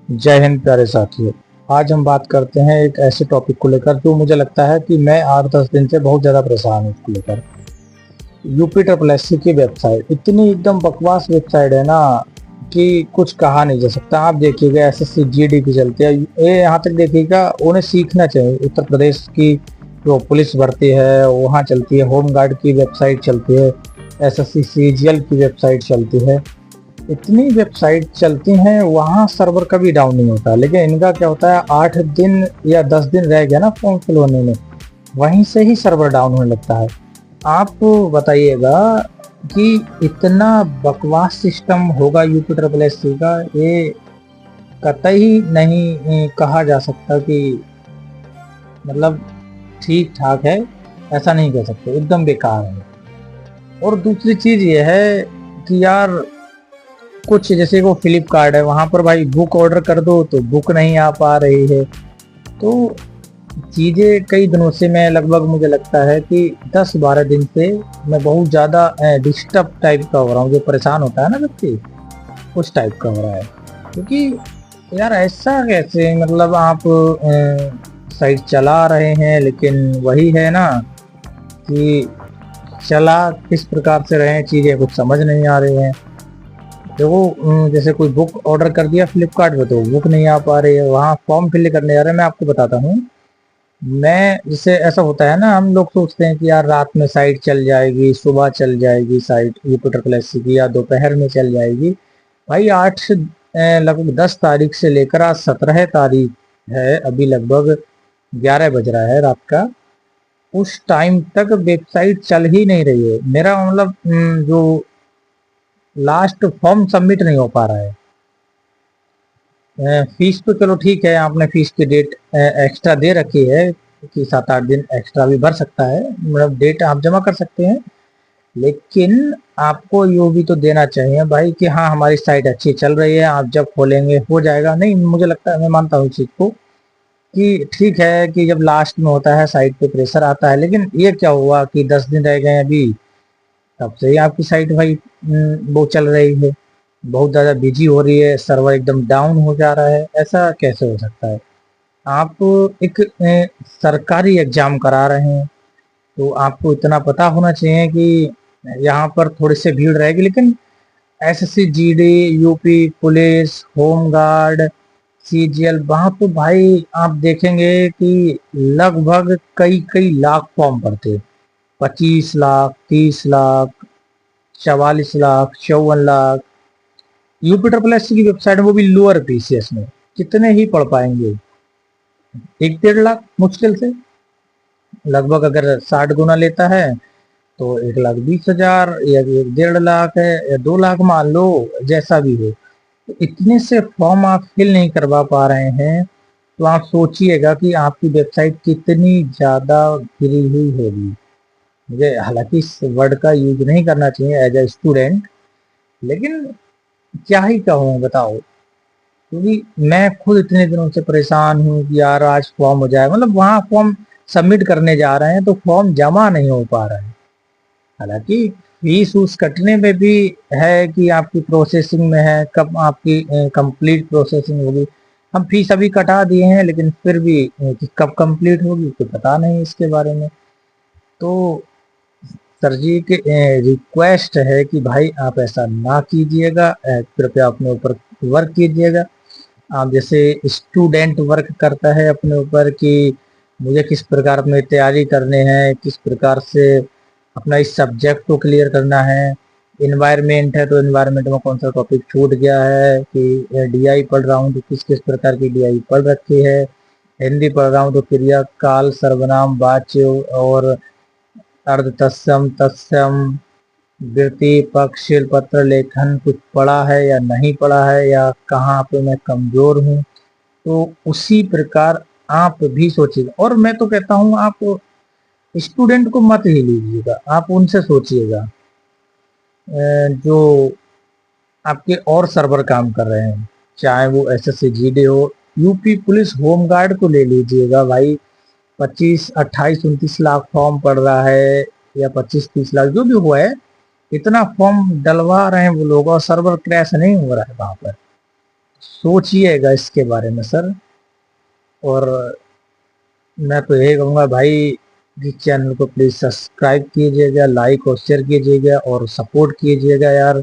जय हिंद प्यारे साथियों। आज हम बात करते हैं एक ऐसे टॉपिक को लेकर जो मुझे लगता है कि मैं 8-10 दिन से बहुत ज़्यादा परेशान हूँ उसको लेकर। यूपी ट्रिपल एस सी की वेबसाइट इतनी एकदम बकवास वेबसाइट है ना कि कुछ कहा नहीं जा सकता। आप देखिएगा एसएससी जीडी की चलती है, ये यहाँ तक देखिएगा उन्हें सीखना चाहिए। उत्तर प्रदेश की जो पुलिस भर्ती है वहाँ चलती है, होम गार्ड की वेबसाइट चलती है, एसएससी सीजीएल की वेबसाइट चलती है। इतनी वेबसाइट चलती हैं, वहाँ सर्वर कभी डाउन नहीं होता। लेकिन इनका क्या होता है, 8 दिन या 10 दिन रह गया ना फॉर्म फिल होने में, वहीं से ही सर्वर डाउन होने लगता है। आप बताइएगा कि इतना बकवास सिस्टम होगा यूपी ट्रिपल एस सी का, ये कतई नहीं कहा जा सकता कि मतलब ठीक ठाक है। ऐसा नहीं कह सकते, एकदम बेकार है। और दूसरी चीज ये है कि यार कुछ जैसे वो फ्लिपकार्ट है, वहां पर भाई बुक ऑर्डर कर दो तो बुक नहीं आ पा रही है। तो चीजें कई दिनों से, मैं लगभग मुझे लगता है कि 10-12 दिन से मैं बहुत ज्यादा डिस्टर्ब टाइप का हो रहा हूँ। जो परेशान होता है ना व्यक्ति, उस टाइप का हो रहा है। क्योंकि यार ऐसा कैसे, मतलब आप साइट चला रहे हैं लेकिन वही है ना कि चला किस प्रकार से रहे हैं, चीजें कुछ समझ नहीं आ रही हैं। देखो जैसे कोई बुक ऑर्डर कर दिया फ्लिपकार्ट पे तो बुक नहीं आ पा रही है, वहाँ फॉर्म फिल करने जा रहे हैं। मैं आपको बताता हूँ, मैं जैसे ऐसा होता है ना, हम लोग सोचते हैं कि यार रात में साइट चल जाएगी, सुबह चल जाएगी साइट यूपिटर प्लस की, या दोपहर में चल जाएगी। भाई लगभग 10 तारीख से लेकर आज 17 तारीख है, अभी लगभग 11 बज रहा है रात का। उस टाइम तक वेबसाइट चल ही नहीं रही है। मेरा मतलब जो लास्ट फॉर्म सबमिट नहीं हो पा रहा है। फीस तो चलो ठीक है, आपने फीस की डेट एक्स्ट्रा दे रखी है कि 7-8 दिन एक्स्ट्रा भी भर सकता है, मतलब डेट आप जमा कर सकते हैं। लेकिन आपको ये भी तो देना चाहिए भाई कि हाँ हमारी साइट अच्छी चल रही है, आप जब खोलेंगे हो जाएगा। नहीं, मुझे लगता है, मैं मानता हूँ इस चीज को कि ठीक है कि जब लास्ट में होता है साइट पे प्रेशर आता है। लेकिन ये क्या हुआ कि 10 दिन रह गए अभी, तब से ही आपकी साइट भाई वो चल रही है, बहुत ज़्यादा बिजी हो रही है, सर्वर एकदम डाउन हो जा रहा है। ऐसा कैसे हो सकता है? आप एक सरकारी एग्जाम करा रहे हैं तो आपको इतना पता होना चाहिए कि यहाँ पर थोड़ी सी भीड़ रहेगी। लेकिन SSC GD, UP police, home guard, CGL, वहाँ तो भाई आप देखेंगे कि लगभग कई कई लाख फॉर्म भरते हैं। 25 lakh, 30 lakh, 44 lakh, 54 lakh. UP triple S की वेबसाइट में, वो भी लोअर पीसीएस में, कितने ही पढ़ पाएंगे? 1-1.5 लाख मुश्किल से। लगभग अगर 60 गुना लेता है तो 1,20,000 या 1.5 लाख है, या 2 लाख मान लो, जैसा भी हो। तो इतने से फॉर्म आप फिल नहीं करवा पा रहे हैं, तो आप सोचिएगा कि आपकी वेबसाइट कितनी ज्यादा गिरी हुई होगी। मुझे हालांकि इस वर्ड का यूज नहीं करना चाहिए एज ए स्टूडेंट, लेकिन क्या ही कहूँ बताओ। क्योंकि मैं खुद इतने दिनों से परेशान हूँ कि यार आज फॉर्म हो जाए, मतलब वहाँ फॉर्म सबमिट करने जा रहे हैं तो फॉर्म जमा नहीं हो पा रहा है। हालांकि फीस उस कटने में भी है कि आपकी प्रोसेसिंग में है, कब आपकी कंप्लीट प्रोसेसिंग होगी। हम फीस अभी कटा दिए हैं, लेकिन फिर भी कि कब कंप्लीट होगी तो पता नहीं इसके बारे में। तो सर जी के रिक्वेस्ट है कि भाई आप ऐसा ना कीजिएगा, कृपया अपने ऊपर वर्क कीजिएगा। आप जैसे स्टूडेंट वर्क करता है अपने ऊपर कि मुझे किस प्रकार अपनी तैयारी करने हैं, किस प्रकार से अपना इस सब्जेक्ट को क्लियर करना है। इन्वायरमेंट है तो इन्वायरमेंट में कौन सा टॉपिक छूट गया है, कि डीआई पढ़ रहा हूँ तो किस किस प्रकार की डीआई पढ़ रखी है। हिंदी पढ़ रहा हूँ तो क्रिया काल, सर्वनाम, वाच्य और अर्ध तत्सम, तत्सम, वृत्ति, पक्ष, पत्र, लेखन कुछ पढ़ा है या नहीं पढ़ा है, या कहाँ पे मैं कमजोर हूँ। तो उसी प्रकार आप भी सोचिएगा। और मैं तो कहता हूँ आप स्टूडेंट को मत ही लीजिएगा, आप उनसे सोचिएगा जो आपके और सर्वर काम कर रहे हैं, चाहे वो एसएससी जीडी हो, यूपी पुलिस होम गार्ड को ले लीजिएगा भाई। 25, 28, 29 लाख फॉर्म पड़ रहा है, या 25-30 लाख जो भी हुआ है, इतना फॉर्म डलवा रहे हैं वो लोग और सर्वर क्रैश नहीं हो रहा है वहां पर। सोचिएगा इसके बारे में सर। और मैं तो यही कहूँगा भाई कि चैनल को प्लीज़ सब्सक्राइब कीजिएगा, लाइक और शेयर कीजिएगा और सपोर्ट कीजिएगा यार,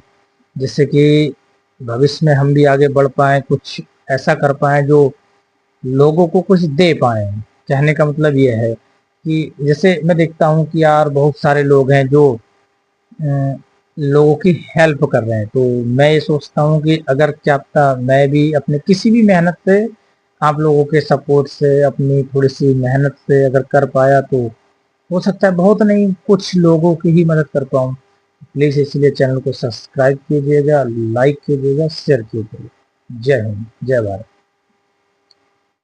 जिससे कि भविष्य में हम भी आगे बढ़ पाएँ, कुछ ऐसा कर पाएँ जो लोगों को कुछ दे पाएँ। कहने का मतलब ये है कि जैसे मैं देखता हूँ कि यार बहुत सारे लोग हैं जो लोगों की हेल्प कर रहे हैं, तो मैं ये सोचता हूँ कि अगर क्या पता मैं भी अपने किसी भी मेहनत से, आप लोगों के सपोर्ट से, अपनी थोड़ी सी मेहनत से अगर कर पाया तो हो सकता है बहुत नहीं कुछ लोगों की ही मदद कर पाऊँ। प्लीज़ इसलिए चैनल को सब्सक्राइब कीजिएगा, लाइक कीजिएगा, शेयर कीजिएगा। जय हिंद, जय भारत।